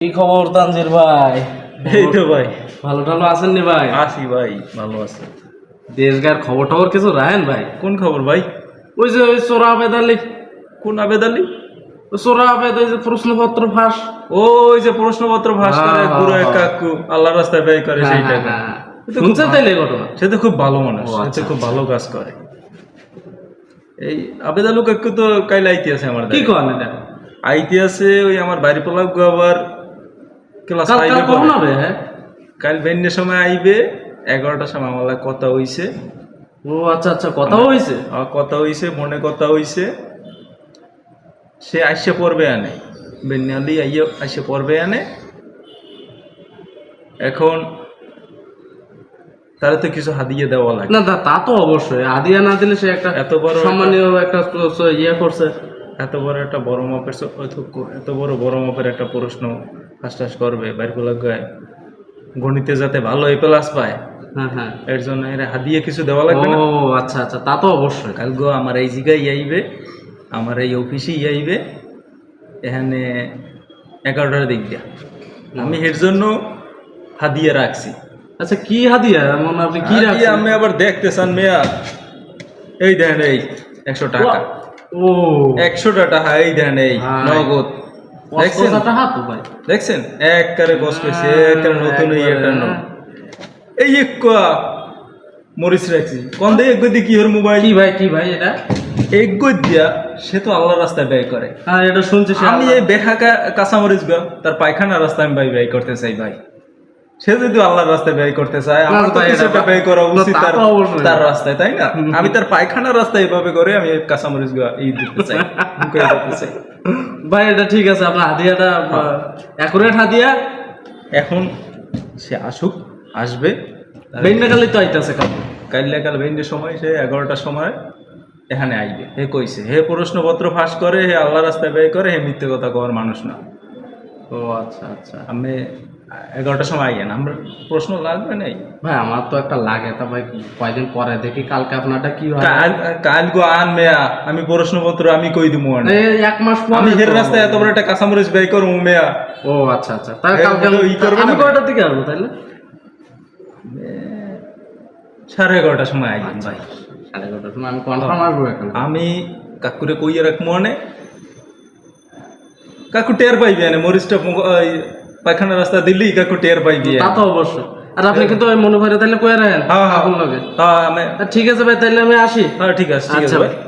কি খবর তানজির ভাই? এই তো ভাই, ভালো টালো আছেন নি ভাই? আছি ভাই, ভালো আছে। দেশগার খবর টবর কিছু রাখেন ভাই? কোন খবর ভাই? ওই যে ওই সোরা আবেদ আলী, কোন আবেদ আলী? সোরা আবেদ, ওই যে প্রশ্নপত্র ফাঁস। ওই যে প্রশ্নপত্র ফাঁস করে বুড়ো এক কাকু আল্লাহ রাস্তায় ব্যয় করে সেই টাকা। শুনছেন তাইলে ঘটনা? সে তো খুব ভালো মানুষ, ও, সে আচ্ছা, তো খুব ভালো কাজ করে। এই আবেদ আলু কাকু তো কাইল আইতে আছে আমার কি দ্বারে। করেন এটা? আইতে আছে ওই আমার বাড়ি পোলা আবার ক্লাস কাল 5 এ কখন পড়ে। হবে? হ্যাঁ, কাল বেন্নের সময় আইবে, 11টার সময় আমার লাগে কথা হইছে। ও আচ্ছা আচ্ছা, কথা হয়েছে। আমার কথা হইছে, মনে কথা হইছে। সে আইসে পড়বে আনে, বেন্নালি আইয়ে আইসে পড়বে আনে। এখন তারা তো কিছু হাদিয়ে দেওয়া লাগে। না তা তো অবশ্যই, আদিয়া না দিলে সে একটা এত বড় সম্মানীয় একটা ইয়ে করছে। এত বড় একটা বড় মাপের এত বড় মাপের একটা প্রশ্ন ফাঁস করবে বাইরগুলো গায়ে, গণিতে যাতে ভালো এ প্লাস পায়, হ্যাঁ হ্যাঁ, এর জন্য এর হাদিয়ে কিছু দেওয়া লাগবে না। ও আচ্ছা আচ্ছা, তা তো অবশ্যই। কালগো আমার এই জায়গায় আইবে, আমার এই অফিসে আইবে, এখানে 11টার দিক দিয়া। আমি এর জন্য হাদিয়ে রাখছি। আচ্ছা, কি হাদিয়া এমন আপনি কি হাদিয়ে রাখছেন? আমি আবার দেখতে চান মেয়া, এই দেখেন এই 100 টাকা, ও 100 টাকা, এই দেখেন এই ভাই, নগদ। দেখছেন? কষ্টটা হাত তো ভাই। দেখছেন একবারে বস কইছে, একবারে নতুন এই একটা নোট। এই এক মরিচ রাখছি কোন দিয়ে এক দি কি হর মোবাইল কি ভাই এটা? এক দিয়া সে তো আল্লাহ রাস্তায় ব্যয় করে। হ্যাঁ, এটা শুনছি। আমি এই বেহা কাঁচামরিচ গা তার পায়খানা রাস্তায় আমি ব্যয় করতে চাই ভাই। সে যদি আল্লাহর রাস্তায় ব্যয় করতে চায়, আমার তো ভাই, কিছু একটা ব্যয় করা উচিত তা তো অবশ্যই। তার রাস্তায়, তাই না? আমি তার পায়খানা রাস্তায় এভাবে করে আমি কাঁচামরিচ গা এই দিতে চাই, মুখে দিতে চাই। ভাই এটা ঠিক আছে, আপনার হাদিয়াটা অ্যাকুরেট হাদিয়া। এখন সে আসুক, আসবে বেন্ডাকালি তো আইতাছে কাল। কাল বেন্ডের সময়, সে 11টার সময় এখানে আইবে। হে কইছে হে প্রশ্নপত্র ফাঁস করে, হে আল্লাহ রাস্তায় ব্যয় করে, হে মিথ্যে কথা কওয়ার মানুষ না। ও আচ্ছা আচ্ছা, আমি 11টার সময় আইয়েন, আমরা প্রশ্ন লাগবে নাই ভাই আমার তো একটা লাগে, তা ভাই কয়দিন পরে দেখি কালকে আপনারটা কি হয়। কাল গো আন মেয়া, আমি প্রশ্নপত্র আমি কই দিমু আনে। এই 1 মাস পরে আমি হের তো। রাস্তায় এত বড় একটা কাঁচামরিচ ব্যয় করবো মেয়া। ও আচ্ছা আচ্ছা, তাহলে এর কালকে মধ্যে ই করবে আমি না? কয়টার দিকে আসবো তাইলে? 11:30টার সময় আইয়েন ভাই। 11:30টার সময় আমি কনফার্ম আসবো এখন। আমি কাকুরে কইয়া রাখবো আনে, কাকু টের পাইবি আনে মরিচটা পায়খানা রাস্তা দিলি কাকু টের পাইবি। তা তো অবশ্যই। আর আপনি কিন্তু ওই মনে করে তাইলে কয়ে রাখেন। হ্যাঁ হ্যাঁ আপনার লগে। হ্যাঁ আমি ঠিক আছে ভাই, তাইলে আমি আসি। হ্যাঁ ঠিক আছে, ঠিক আছে আচ্ছা ভাই। ভাই।